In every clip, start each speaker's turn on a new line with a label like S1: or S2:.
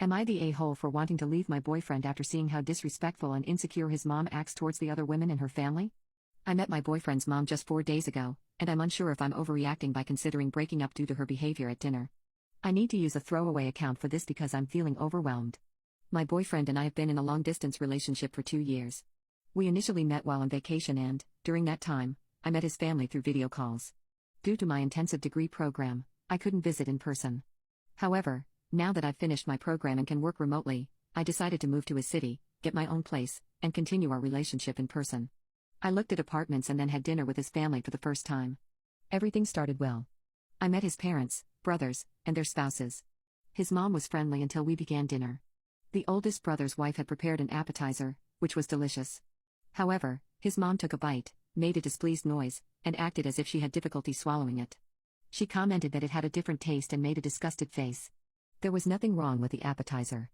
S1: Am I the a-hole for wanting to leave my boyfriend after seeing how disrespectful and insecure his mom acts towards the other women in her family? I met my boyfriend's mom just 4 days ago, and I'm unsure if I'm overreacting by considering breaking up due to her behavior at dinner. I need to use a throwaway account for this because I'm feeling overwhelmed. My boyfriend and I have been in a long-distance relationship for 2 years. We initially met while on vacation and, during that time, I met his family through video calls. Due to my intensive degree program, I couldn't visit in person. However, now that I've finished my program and can work remotely, I decided to move to his city, get my own place, and continue our relationship in person. I looked at apartments and then had dinner with his family for the first time. Everything started well. I met his parents, brothers, and their spouses. His mom was friendly until we began dinner. The oldest brother's wife had prepared an appetizer, which was delicious. However, his mom took a bite, made a displeased noise, and acted as if she had difficulty swallowing it. She commented that it had a different taste and made a disgusted face. There was nothing wrong with the appetizer.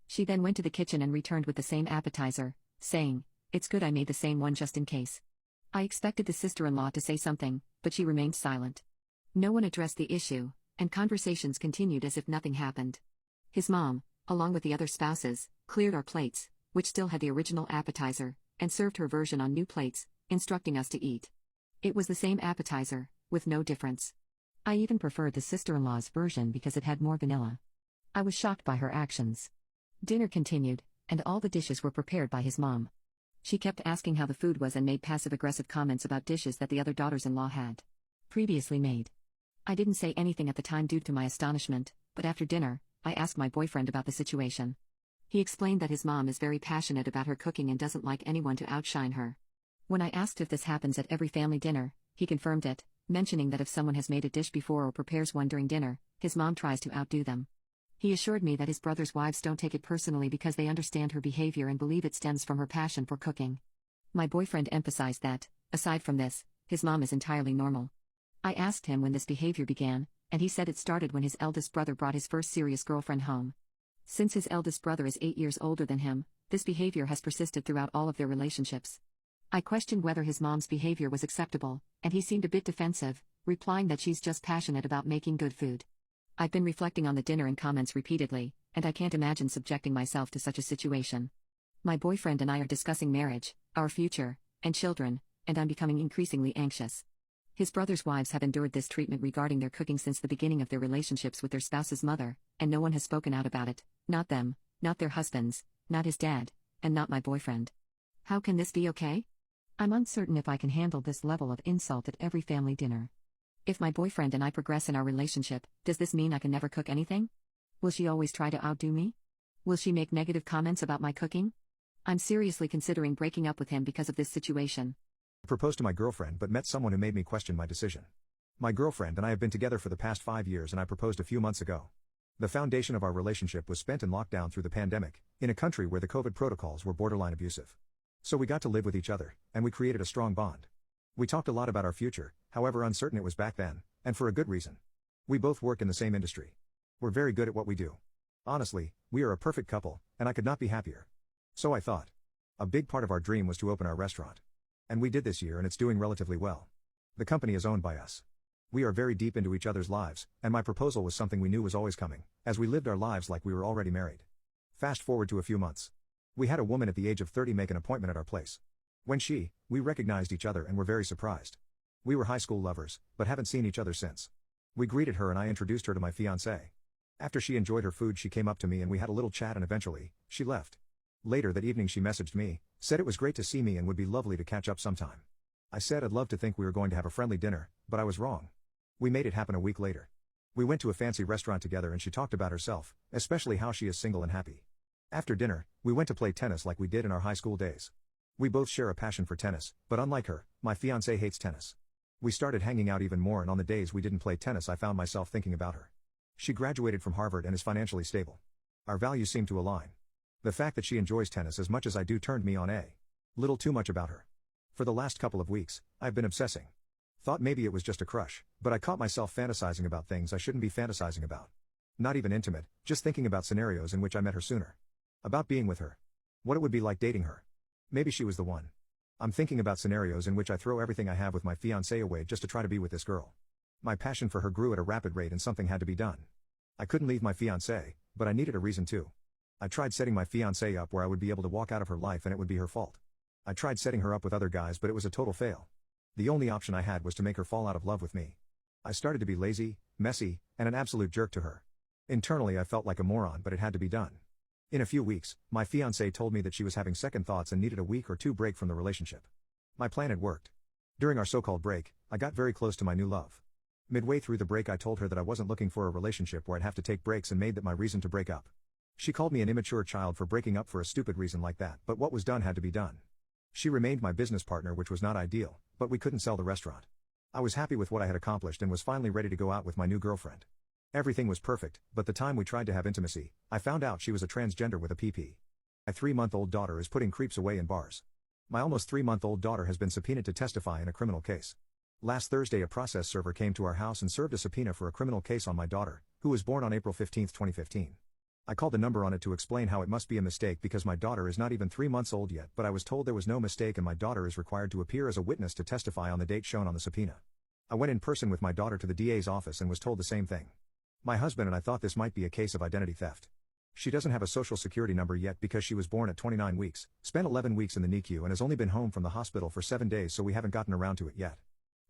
S1: She then went to the kitchen and returned with the same appetizer, saying, "It's good I made the same one just in case." I expected the sister-in-law to say something, but she remained silent. No one addressed the issue, and conversations continued as if nothing happened. His mom, along with the other spouses, cleared our plates, which still had the original appetizer, and served her version on new plates, instructing us to eat. It was the same appetizer, with no difference. I even preferred the sister-in-law's version because it had more vanilla. I was shocked by her actions. Dinner continued, and all the dishes were prepared by his mom. She kept asking how the food was and made passive-aggressive comments about dishes that the other daughters-in-law had previously made. I didn't say anything at the time due to my astonishment, but after dinner, I asked my boyfriend about the situation. He explained that his mom is very passionate about her cooking and doesn't like anyone to outshine her. When I asked if this happens at every family dinner, he confirmed it, mentioning that if someone has made a dish before or prepares one during dinner, his mom tries to outdo them. He assured me that his brother's wives don't take it personally because they understand her behavior and believe it stems from her passion for cooking. My boyfriend emphasized that, aside from this, his mom is entirely normal. I asked him when this behavior began, and he said it started when his eldest brother brought his first serious girlfriend home. Since his eldest brother is 8 years older than him, this behavior has persisted throughout all of their relationships. I questioned whether his mom's behavior was acceptable, and he seemed a bit defensive, replying that she's just passionate about making good food. I've been reflecting on the dinner and comments repeatedly, and I can't imagine subjecting myself to such a situation. My boyfriend and I are discussing marriage, our future, and children, and I'm becoming increasingly anxious. His brother's wives have endured this treatment regarding their cooking since the beginning of their relationships with their spouse's mother, and no one has spoken out about it, not them, not their husbands, not his dad, and not my boyfriend. How can this be okay? I'm uncertain if I can handle this level of insult at every family dinner. If my boyfriend and I progress in our relationship, does this mean I can never cook anything? Will she always try to outdo me? Will she make negative comments about my cooking? I'm seriously considering breaking up with him because of this situation.
S2: I proposed to my girlfriend but met someone who made me question my decision. My girlfriend and I have been together for the past 5 years and I proposed a few months ago. The foundation of our relationship was spent in lockdown through the pandemic, in a country where the COVID protocols were borderline abusive. So we got to live with each other, and we created a strong bond. We talked a lot about our future, however uncertain it was back then, and for a good reason. We both work in the same industry. We're very good at what we do. Honestly, we are a perfect couple, and I could not be happier. So I thought. A big part of our dream was to open our restaurant. And we did this year and it's doing relatively well. The company is owned by us. We are very deep into each other's lives, and my proposal was something we knew was always coming, as we lived our lives like we were already married. Fast forward to a few months. We had a woman at the age of 30 make an appointment at our place. When we recognized each other and were very surprised. We were high school lovers, but haven't seen each other since. We greeted her and I introduced her to my fiancé. After she enjoyed her food she came up to me and we had a little chat and eventually, she left. Later that evening she messaged me, said it was great to see me and would be lovely to catch up sometime. I said I'd love to think we were going to have a friendly dinner, but I was wrong. We made it happen a week later. We went to a fancy restaurant together and she talked about herself, especially how she is single and happy. After dinner, we went to play tennis like we did in our high school days. We both share a passion for tennis, but unlike her, my fiancé hates tennis. We started hanging out even more and on the days we didn't play tennis I found myself thinking about her. She graduated from Harvard and is financially stable. Our values seem to align. The fact that she enjoys tennis as much as I do turned me on a little too much about her. For the last couple of weeks, I've been obsessing. Thought maybe it was just a crush, but I caught myself fantasizing about things I shouldn't be fantasizing about. Not even intimate, just thinking about scenarios in which I met her sooner. About being with her. What it would be like dating her. Maybe she was the one. I'm thinking about scenarios in which I throw everything I have with my fiancé away just to try to be with this girl. My passion for her grew at a rapid rate and something had to be done. I couldn't leave my fiancée, but I needed a reason to. I tried setting my fiancée up where I would be able to walk out of her life and it would be her fault. I tried setting her up with other guys, but it was a total fail. The only option I had was to make her fall out of love with me. I started to be lazy, messy, and an absolute jerk to her. Internally I felt like a moron, but it had to be done. In a few weeks, my fiancée told me that she was having second thoughts and needed a week or two break from the relationship. My plan had worked. During our so-called break, I got very close to my new love. Midway through the break I told her that I wasn't looking for a relationship where I'd have to take breaks and made that my reason to break up. She called me an immature child for breaking up for a stupid reason like that, but what was done had to be done. She remained my business partner, which was not ideal, but we couldn't sell the restaurant. I was happy with what I had accomplished and was finally ready to go out with my new girlfriend. Everything was perfect, but the time we tried to have intimacy, I found out she was a transgender with a PP. My 3-month-old daughter is putting creeps away in bars. My almost 3-month-old daughter has been subpoenaed to testify in a criminal case. Last Thursday a process server came to our house and served a subpoena for a criminal case on my daughter, who was born on April 15, 2015. I called the number on it to explain how it must be a mistake because my daughter is not even 3 months old yet, but I was told there was no mistake and my daughter is required to appear as a witness to testify on the date shown on the subpoena. I went in person with my daughter to the DA's office and was told the same thing. My husband and I thought this might be a case of identity theft. She doesn't have a social security number yet because she was born at 29 weeks, spent 11 weeks in the NICU and has only been home from the hospital for 7 days, so we haven't gotten around to it yet.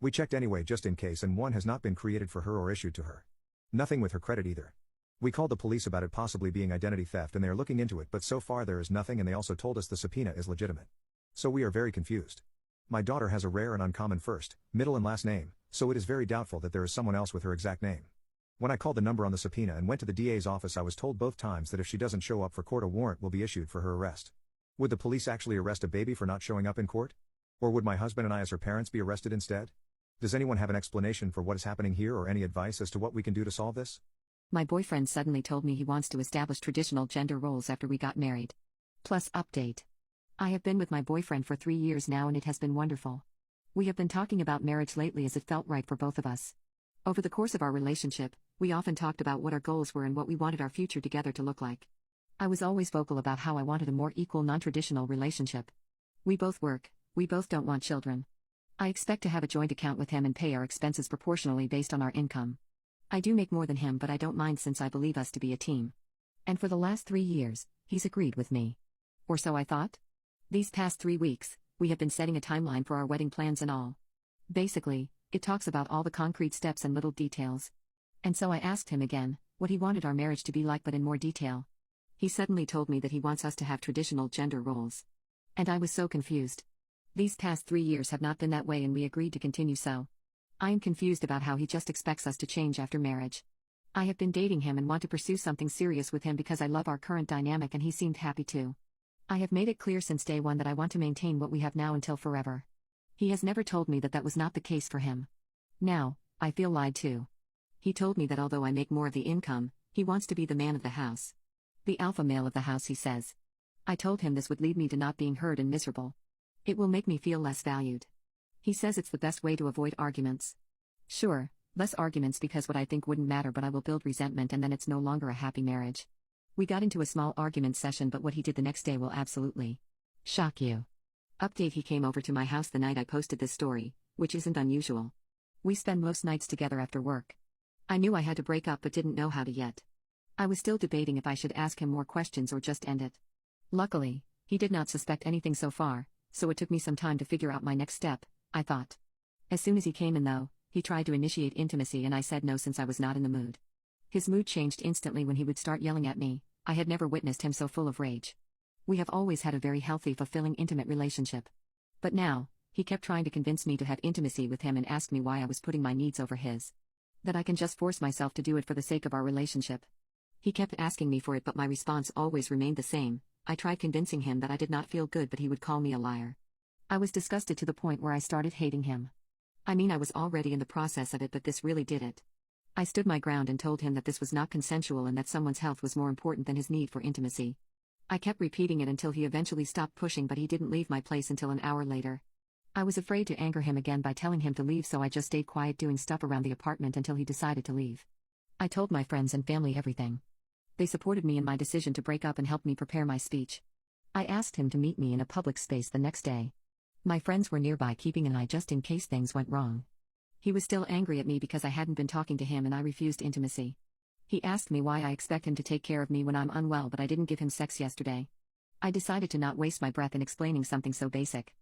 S2: We checked anyway just in case and one has not been created for her or issued to her. Nothing with her credit either. We called the police about it possibly being identity theft and they are looking into it, but so far there is nothing and they also told us the subpoena is legitimate. So we are very confused. My daughter has a rare and uncommon first, middle and last name, so it is very doubtful that there is someone else with her exact name. When I called the number on the subpoena and went to the DA's office I was told both times that if she doesn't show up for court a warrant will be issued for her arrest. Would the police actually arrest a baby for not showing up in court? Or would my husband and I as her parents be arrested instead? Does anyone have an explanation for what is happening here or any advice as to what we can do to solve this?
S1: My boyfriend suddenly told me he wants to establish traditional gender roles after we got married. Plus update. I have been with my boyfriend for 3 years now and it has been wonderful. We have been talking about marriage lately as it felt right for both of us. Over the course of our relationship, we often talked about what our goals were and what we wanted our future together to look like. I was always vocal about how I wanted a more equal non-traditional relationship. We both work, we both don't want children. I expect to have a joint account with him and pay our expenses proportionally based on our income. I do make more than him but I don't mind since I believe us to be a team. And for the last 3 years, he's agreed with me. Or so I thought. These past 3 weeks, we have been setting a timeline for our wedding plans and all. Basically, it talks about all the concrete steps and little details. And so I asked him again, what he wanted our marriage to be like but in more detail. He suddenly told me that he wants us to have traditional gender roles. And I was so confused. These past 3 years have not been that way and we agreed to continue so. I am confused about how he just expects us to change after marriage. I have been dating him and want to pursue something serious with him because I love our current dynamic and he seemed happy too. I have made it clear since day one that I want to maintain what we have now until forever. He has never told me that that was not the case for him. Now, I feel lied to. He told me that although I make more of the income, he wants to be the man of the house. The alpha male of the house, he says. I told him this would lead me to not being heard and miserable. It will make me feel less valued. He says it's the best way to avoid arguments. Sure, less arguments because what I think wouldn't matter, but I will build resentment and then it's no longer a happy marriage. We got into a small argument session, but what he did the next day will absolutely shock you. Update: he came over to my house the night I posted this story, which isn't unusual. We spend most nights together after work. I knew I had to break up but didn't know how to yet. I was still debating if I should ask him more questions or just end it. Luckily, he did not suspect anything so far, so it took me some time to figure out my next step, I thought. As soon as he came in though, he tried to initiate intimacy and I said no since I was not in the mood. His mood changed instantly when he would start yelling at me. I had never witnessed him so full of rage. We have always had a very healthy, fulfilling, intimate relationship. But now, he kept trying to convince me to have intimacy with him and asked me why I was putting my needs over his. That I can just force myself to do it for the sake of our relationship. He kept asking me for it but my response always remained the same. I tried convincing him that I did not feel good but he would call me a liar. I was disgusted to the point where I started hating him. I mean, I was already in the process of it but this really did it. I stood my ground and told him that this was not consensual and that someone's health was more important than his need for intimacy. I kept repeating it until he eventually stopped pushing but he didn't leave my place until an hour later. I was afraid to anger him again by telling him to leave so I just stayed quiet doing stuff around the apartment until he decided to leave. I told my friends and family everything. They supported me in my decision to break up and helped me prepare my speech. I asked him to meet me in a public space the next day. My friends were nearby keeping an eye just in case things went wrong. He was still angry at me because I hadn't been talking to him and I refused intimacy. He asked me why I expect him to take care of me when I'm unwell, but I didn't give him sex yesterday. I decided to not waste my breath in explaining something so basic.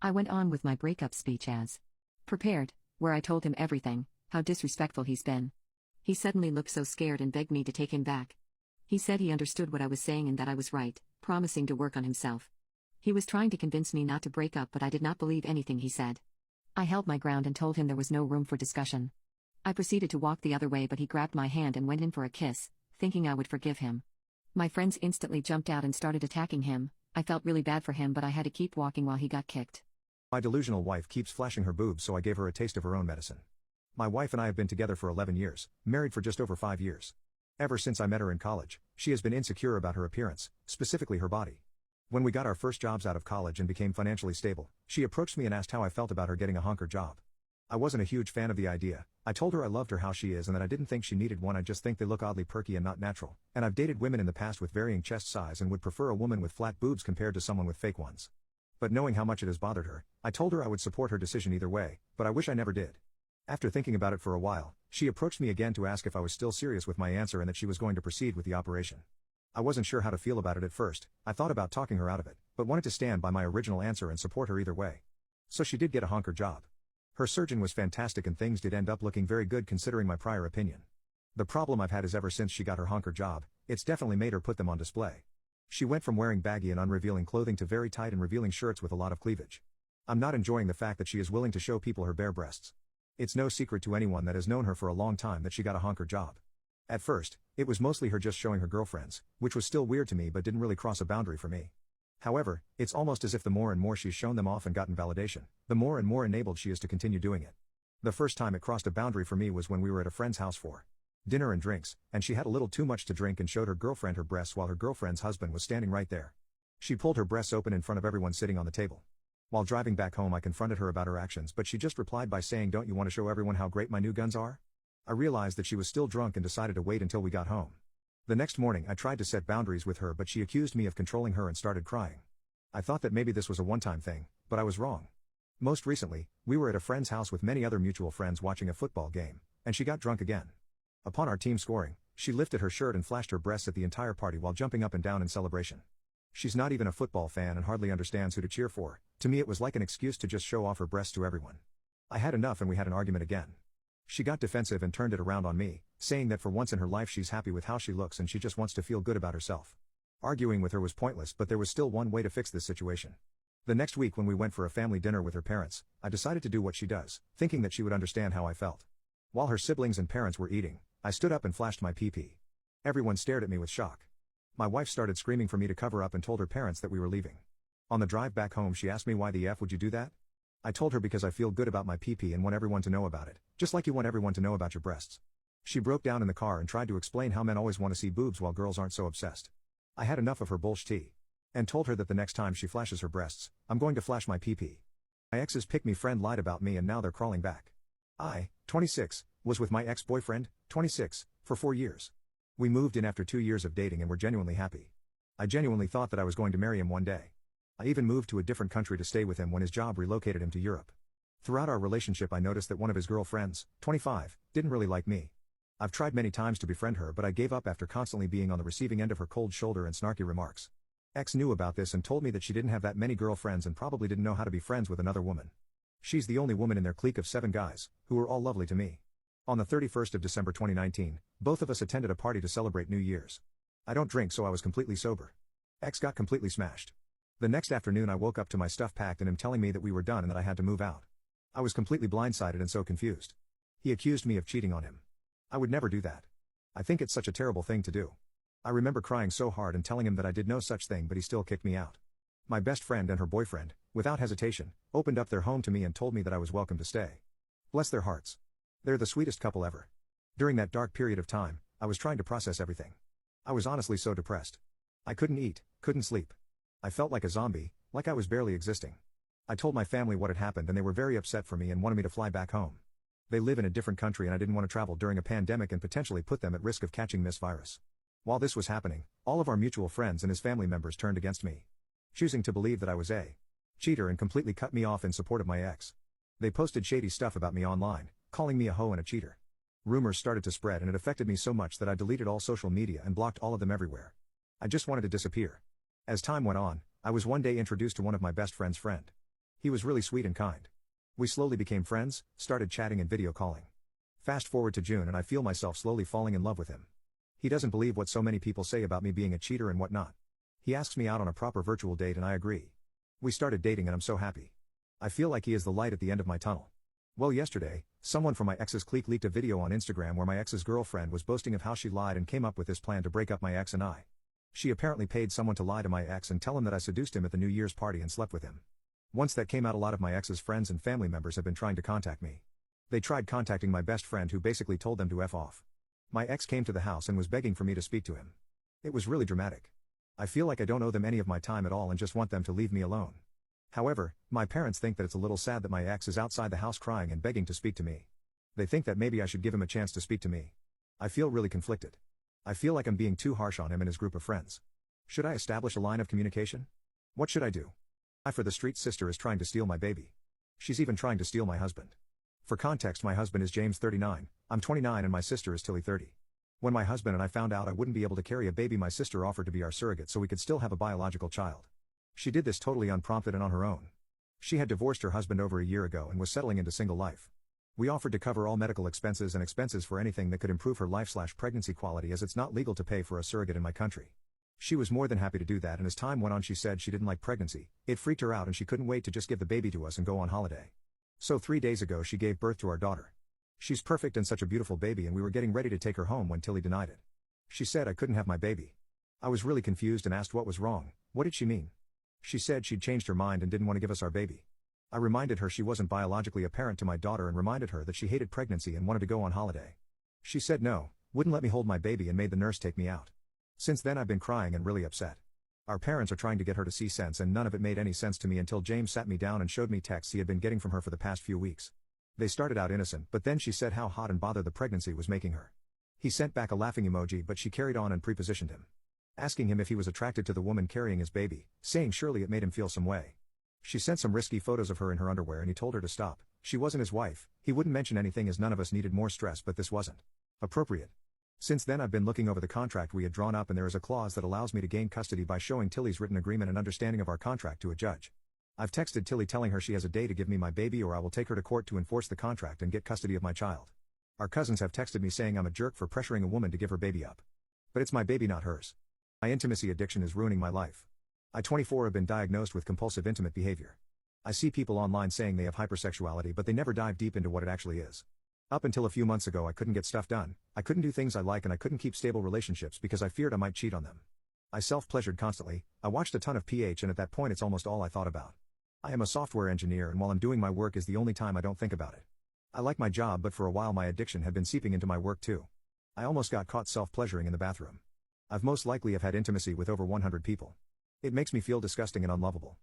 S1: I went on with my breakup speech as prepared, where I told him everything, how disrespectful he's been. He suddenly looked so scared and begged me to take him back. He said he understood what I was saying and that I was right, promising to work on himself. He was trying to convince me not to break up, but I did not believe anything he said. I held my ground and told him there was no room for discussion. I proceeded to walk the other way, but he grabbed my hand and went in for a kiss, thinking I would forgive him. My friends instantly jumped out and started attacking him. I felt really bad for him, but I had to keep walking while he got kicked.
S2: My delusional wife keeps flashing her boobs, so I gave her a taste of her own medicine. My wife and I have been together for 11 years, married for just over 5 years. Ever since I met her in college, she has been insecure about her appearance, specifically her body. When we got our first jobs out of college and became financially stable, she approached me and asked how I felt about her getting a honker job. I wasn't a huge fan of the idea. I told her I loved her how she is and that I didn't think she needed one. I just think they look oddly perky and not natural, and I've dated women in the past with varying chest size and would prefer a woman with flat boobs compared to someone with fake ones. But knowing how much it has bothered her, I told her I would support her decision either way, but I wish I never did. After thinking about it for a while, she approached me again to ask if I was still serious with my answer and that she was going to proceed with the operation. I wasn't sure how to feel about it at first. I thought about talking her out of it, but wanted to stand by my original answer and support her either way. So she did get a honker job. Her surgeon was fantastic and things did end up looking very good considering my prior opinion. The problem I've had is ever since she got her honker job, it's definitely made her put them on display. She went from wearing baggy and unrevealing clothing to very tight and revealing shirts with a lot of cleavage. I'm not enjoying the fact that she is willing to show people her bare breasts. It's no secret to anyone that has known her for a long time that she got a honker job. At first, it was mostly her just showing her girlfriends, which was still weird to me but didn't really cross a boundary for me. However, it's almost as if the more and more she's shown them off and gotten validation, the more and more enabled she is to continue doing it. The first time it crossed a boundary for me was when we were at a friend's house for dinner and drinks, and she had a little too much to drink and showed her girlfriend her breasts while her girlfriend's husband was standing right there. She pulled her breasts open in front of everyone sitting on the table. While driving back home I confronted her about her actions, but she just replied by saying, "Don't you want to show everyone how great my new guns are?" I realized that she was still drunk and decided to wait until we got home. The next morning I tried to set boundaries with her, but she accused me of controlling her and started crying. I thought that maybe this was a one-time thing, but I was wrong. Most recently, we were at a friend's house with many other mutual friends watching a football game, and she got drunk again. Upon our team scoring, she lifted her shirt and flashed her breasts at the entire party while jumping up and down in celebration. She's not even a football fan and hardly understands who to cheer for. To me it was like an excuse to just show off her breasts to everyone. I had enough and we had an argument again. She got defensive and turned it around on me, saying that for once in her life she's happy with how she looks and she just wants to feel good about herself. Arguing with her was pointless, but there was still one way to fix this situation. The next week when we went for a family dinner with her parents, I decided to do what she does, thinking that she would understand how I felt. While her siblings and parents were eating, I stood up and flashed my pee-pee. Everyone stared at me with shock. My wife started screaming for me to cover up and told her parents that we were leaving. On the drive back home she asked me, "Why the F would you do that?" I told her because I feel good about my pee-pee and want everyone to know about it, just like you want everyone to know about your breasts. She broke down in the car and tried to explain how men always want to see boobs while girls aren't so obsessed. I had enough of her bullshit and told her that the next time she flashes her breasts, I'm going to flash my pee-pee. My ex's pick-me friend lied about me and now they're crawling back. I, 26, was with my ex-boyfriend, 26, for 4 years. We moved in after 2 years of dating and were genuinely happy. I genuinely thought that I was going to marry him one day. I even moved to a different country to stay with him when his job relocated him to Europe. Throughout our relationship I noticed that one of his girlfriends, 25, didn't really like me. I've tried many times to befriend her but I gave up after constantly being on the receiving end of her cold shoulder and snarky remarks. Ex knew about this and told me that she didn't have that many girlfriends and probably didn't know how to be friends with another woman. She's the only woman in their clique of 7 guys, who were all lovely to me. On the 31st of December 2019, both of us attended a party to celebrate New Year's. I don't drink so I was completely sober. Ex got completely smashed. The next afternoon I woke up to my stuff packed and him telling me that we were done and that I had to move out. I was completely blindsided and so confused. He accused me of cheating on him. I would never do that. I think it's such a terrible thing to do. I remember crying so hard and telling him that I did no such thing but he still kicked me out. My best friend and her boyfriend, without hesitation, opened up their home to me and told me that I was welcome to stay. Bless their hearts. They're the sweetest couple ever. During that dark period of time, I was trying to process everything. I was honestly so depressed. I couldn't eat, couldn't sleep. I felt like a zombie, like I was barely existing. I told my family what had happened and they were very upset for me and wanted me to fly back home. They live in a different country and I didn't want to travel during a pandemic and potentially put them at risk of catching this virus. While this was happening, all of our mutual friends and his family members turned against me, choosing to believe that I was a cheater and completely cut me off in support of my ex. They posted shady stuff about me online, calling me a hoe and a cheater. Rumors started to spread and it affected me so much that I deleted all social media and blocked all of them everywhere. I just wanted to disappear. As time went on, I was one day introduced to one of my best friend's friend. He was really sweet and kind. We slowly became friends, started chatting and video calling. Fast forward to June and I feel myself slowly falling in love with him. He doesn't believe what so many people say about me being a cheater and whatnot. He asks me out on a proper virtual date and I agree. We started dating and I'm so happy. I feel like he is the light at the end of my tunnel. Well, yesterday, someone from my ex's clique leaked a video on Instagram where my ex's girlfriend was boasting of how she lied and came up with this plan to break up my ex and I. She apparently paid someone to lie to my ex and tell him that I seduced him at the New Year's party and slept with him. Once that came out, a lot of my ex's friends and family members have been trying to contact me. They tried contacting my best friend who basically told them to F off. My ex came to the house and was begging for me to speak to him. It was really dramatic. I feel like I don't owe them any of my time at all and just want them to leave me alone. However, my parents think that it's a little sad that my ex is outside the house crying and begging to speak to me. They think that maybe I should give him a chance to speak to me. I feel really conflicted. I feel like I'm being too harsh on him and his group of friends. Should I establish a line of communication? What should I do? For the street, sister is trying to steal my baby. She's even trying to steal my husband. For context, my husband is James 39, I'm 29 and my sister is Tilly 30. When my husband and I found out I wouldn't be able to carry a baby, my sister offered to be our surrogate so we could still have a biological child. She did this totally unprompted and on her own. She had divorced her husband over a year ago and was settling into single life. We offered to cover all medical expenses and expenses for anything that could improve her life/pregnancy quality, as it's not legal to pay for a surrogate in my country. She was more than happy to do that, and as time went on she said she didn't like pregnancy, it freaked her out and she couldn't wait to just give the baby to us and go on holiday. So 3 days ago she gave birth to our daughter. She's perfect and such a beautiful baby, and we were getting ready to take her home when Tilly denied it. She said I couldn't have my baby. I was really confused and asked what was wrong. What did she mean? She said she'd changed her mind and didn't want to give us our baby. I reminded her she wasn't biologically a parent to my daughter and reminded her that she hated pregnancy and wanted to go on holiday. She said no, wouldn't let me hold my baby and made the nurse take me out. Since then I've been crying and really upset. Our parents are trying to get her to see sense and none of it made any sense to me until James sat me down and showed me texts he had been getting from her for the past few weeks. They started out innocent, but then she said how hot and bothered the pregnancy was making her. He sent back a laughing emoji, but she carried on and prepositioned him, asking him if he was attracted to the woman carrying his baby, saying surely it made him feel some way. She sent some risky photos of her in her underwear and he told her to stop. She wasn't his wife, he wouldn't mention anything as none of us needed more stress, but this wasn't appropriate. Since then I've been looking over the contract we had drawn up and there is a clause that allows me to gain custody by showing Tilly's written agreement and understanding of our contract to a judge. I've texted Tilly telling her she has a day to give me my baby or I will take her to court to enforce the contract and get custody of my child. Our cousins have texted me saying I'm a jerk for pressuring a woman to give her baby up. But it's my baby, not hers. My intimacy addiction is ruining my life. I 24 have been diagnosed with compulsive intimate behavior. I see people online saying they have hypersexuality but they never dive deep into what it actually is. Up until a few months ago I couldn't get stuff done, I couldn't do things I like, and I couldn't keep stable relationships because I feared I might cheat on them. I self-pleasured constantly, I watched a ton of PH and at that point it's almost all I thought about. I am a software engineer and while I'm doing my work is the only time I don't think about it. I like my job but for a while my addiction had been seeping into my work too. I almost got caught self-pleasuring in the bathroom. I've most likely have had intimacy with over 100 people. It makes me feel disgusting and unlovable.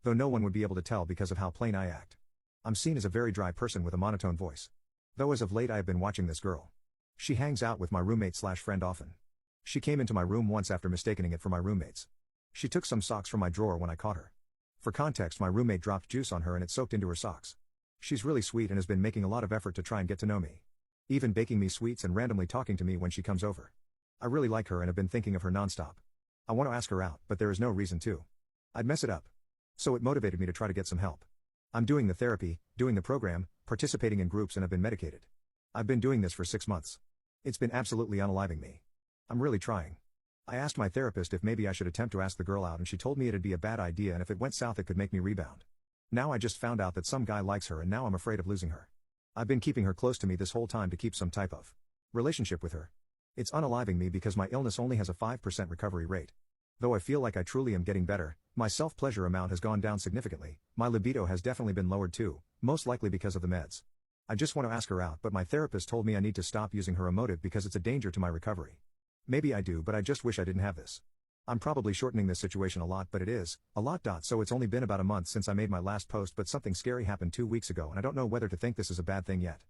S2: Though no one would be able to tell because of how plain I act. I'm seen as a very dry person with a monotone voice. Though as of late I have been watching this girl. She hangs out with my roommate/friend often. She came into my room once after mistaking it for my roommate's. She took some socks from my drawer when I caught her. For context, my roommate dropped juice on her and it soaked into her socks. She's really sweet and has been making a lot of effort to try and get to know me. Even baking me sweets and randomly talking to me when she comes over. I really like her and have been thinking of her nonstop. I want to ask her out, but there is no reason to. I'd mess it up. So it motivated me to try to get some help. I'm doing the therapy, doing the program, participating in groups, and have been medicated. I've been doing this for 6 months. It's been absolutely unaliving me. I'm really trying. I asked my therapist if maybe I should attempt to ask the girl out and she told me it'd be a bad idea and if it went south it could make me rebound. Now I just found out that some guy likes her and now I'm afraid of losing her. I've been keeping her close to me this whole time to keep some type of relationship with her. It's unaliving me because my illness only has a 5% recovery rate. Though I feel like I truly am getting better, my self-pleasure amount has gone down significantly, my libido has definitely been lowered too, most likely because of the meds. I just want to ask her out, but my therapist told me I need to stop using her emotive because it's a danger to my recovery. Maybe I do, but I just wish I didn't have this. I'm probably shortening this situation a lot, but it is a lot. So it's only been about a month since I made my last post, but something scary happened 2 weeks ago and I don't know whether to think this is a bad thing yet.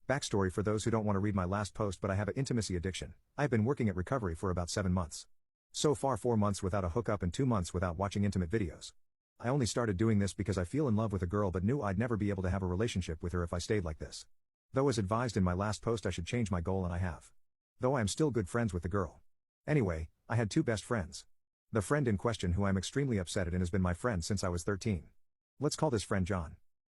S2: Backstory for those who don't want to read my last post, but I have an intimacy addiction. I have been working at recovery for about 7 months. So far 4 months without a hookup and 2 months without watching intimate videos. I only started doing this because I feel in love with a girl but knew I'd never be able to have a relationship with her if I stayed like this. Though as advised in my last post I should change my goal and I have. Though I am still good friends with the girl. Anyway, I had two best friends. The friend in question who I am extremely upset at and has been my friend since I was 13. Let's call this friend John.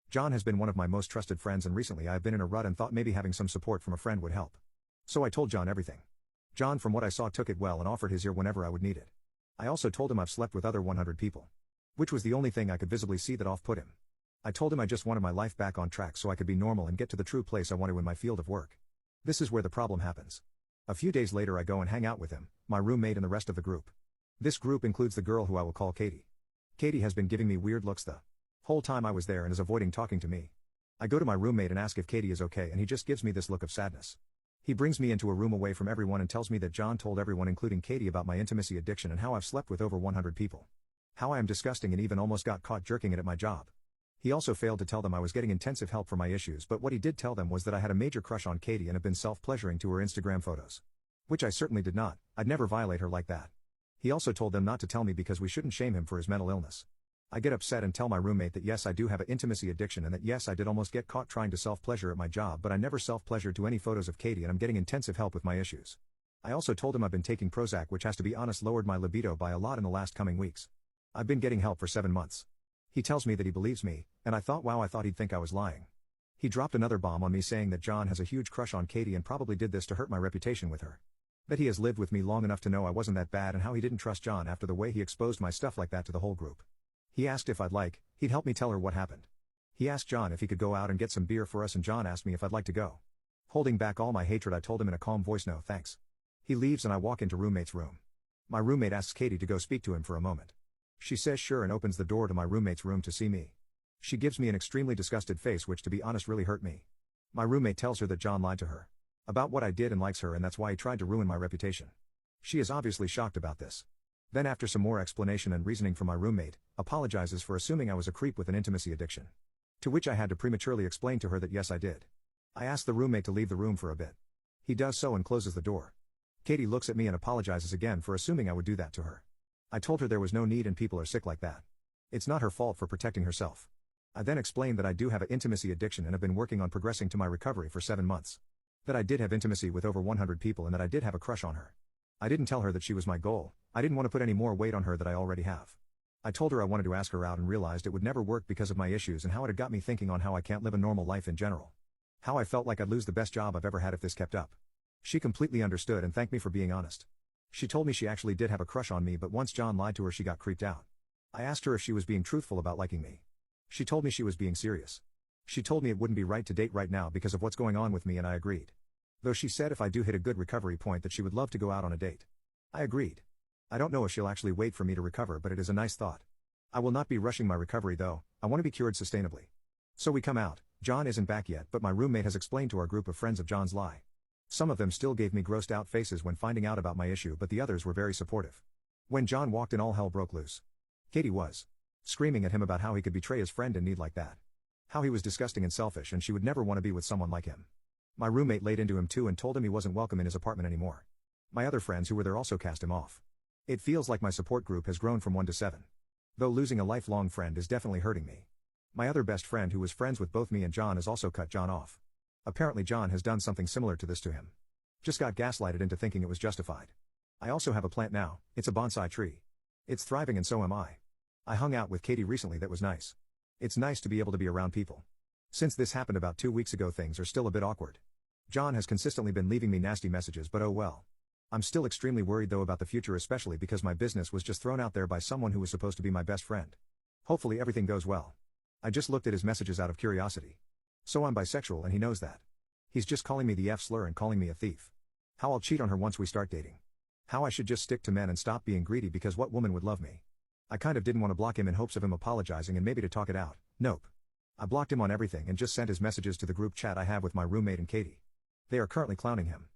S2: John has been one of my most trusted friends and recently I have been in a rut and thought maybe having some support from a friend would help. So I told John everything. John from what I saw took it well and offered his ear whenever I would need it. I also told him I've slept with other 100 people. Which was the only thing I could visibly see that off-put him. I told him I just wanted my life back on track so I could be normal and get to the true place I want to in my field of work. This is where the problem happens. A few days later I go and hang out with him, my roommate and the rest of the group. This group includes the girl who I will call Katie. Katie has been giving me weird looks the whole time I was there and is avoiding talking to me. I go to my roommate and ask if Katie is okay and he just gives me this look of sadness. He brings me into a room away from everyone and tells me that John told everyone including Katie about my intimacy addiction and how I've slept with over 100 people. How I am disgusting and even almost got caught jerking it at my job. He also failed to tell them I was getting intensive help for my issues, but what he did tell them was that I had a major crush on Katie and have been self-pleasuring to her Instagram photos. Which I certainly did not. I'd never violate her like that. He also told them not to tell me because we shouldn't shame him for his mental illness. I get upset and tell my roommate that yes I do have an intimacy addiction and that yes I did almost get caught trying to self-pleasure at my job but I never self-pleasured to any photos of Katie and I'm getting intensive help with my issues. I also told him I've been taking Prozac which has to be honest lowered my libido by a lot in the last coming weeks. I've been getting help for 7 months. He tells me that he believes me, and I thought wow I thought he'd think I was lying. He dropped another bomb on me saying that John has a huge crush on Katie and probably did this to hurt my reputation with her. That he has lived with me long enough to know I wasn't that bad and how he didn't trust John after the way he exposed my stuff like that to the whole group. He asked if he'd help me tell her what happened. He asked John if he could go out and get some beer for us and John asked me if I'd like to go. Holding back all my hatred I told him in a calm voice no thanks. He leaves and I walk into roommate's room. My roommate asks Katie to go speak to him for a moment. She says sure and opens the door to my roommate's room to see me. She gives me an extremely disgusted face which to be honest really hurt me. My roommate tells her that John lied to her. About what I did and likes her and that's why he tried to ruin my reputation. She is obviously shocked about this. Then after some more explanation and reasoning from my roommate, apologizes for assuming I was a creep with an intimacy addiction. To which I had to prematurely explain to her that yes I did. I asked the roommate to leave the room for a bit. He does so and closes the door. Katie looks at me and apologizes again for assuming I would do that to her. I told her there was no need and people are sick like that. It's not her fault for protecting herself. I then explained that I do have an intimacy addiction and have been working on progressing to my recovery for 7 months. That I did have intimacy with over 100 people and that I did have a crush on her. I didn't tell her that she was my goal, I didn't want to put any more weight on her that I already have. I told her I wanted to ask her out and realized it would never work because of my issues and how it had got me thinking on how I can't live a normal life in general. How I felt like I'd lose the best job I've ever had if this kept up. She completely understood and thanked me for being honest. She told me she actually did have a crush on me but once John lied to her she got creeped out. I asked her if she was being truthful about liking me. She told me she was being serious. She told me it wouldn't be right to date right now because of what's going on with me and I agreed. Though she said if I do hit a good recovery point that she would love to go out on a date. I agreed. I don't know if she'll actually wait for me to recover but it is a nice thought. I will not be rushing my recovery though, I want to be cured sustainably. So we come out, John isn't back yet but my roommate has explained to our group of friends of John's lie. Some of them still gave me grossed out faces when finding out about my issue but the others were very supportive. When John walked in all hell broke loose. Katie was screaming at him about how he could betray his friend in need like that. How he was disgusting and selfish and she would never want to be with someone like him. My roommate laid into him too and told him he wasn't welcome in his apartment anymore. My other friends who were there also cast him off. It feels like my support group has grown from 1 to 7. Though losing a lifelong friend is definitely hurting me. My other best friend who was friends with both me and John has also cut John off. Apparently John has done something similar to this to him. Just got gaslighted into thinking it was justified. I also have a plant now, it's a bonsai tree. It's thriving and so am I. I hung out with Katie recently that was nice. It's nice to be able to be around people. Since this happened about 2 weeks ago things are still a bit awkward. John has consistently been leaving me nasty messages but oh well. I'm still extremely worried though about the future especially because my business was just thrown out there by someone who was supposed to be my best friend. Hopefully everything goes well. I just looked at his messages out of curiosity. So I'm bisexual and he knows that. He's just calling me the F slur and calling me a thief. How I'll cheat on her once we start dating. How I should just stick to men and stop being greedy because what woman would love me? I kind of didn't want to block him in hopes of him apologizing and maybe to talk it out. Nope. I blocked him on everything and just sent his messages to the group chat I have with my roommate and Katie. They are currently clowning him.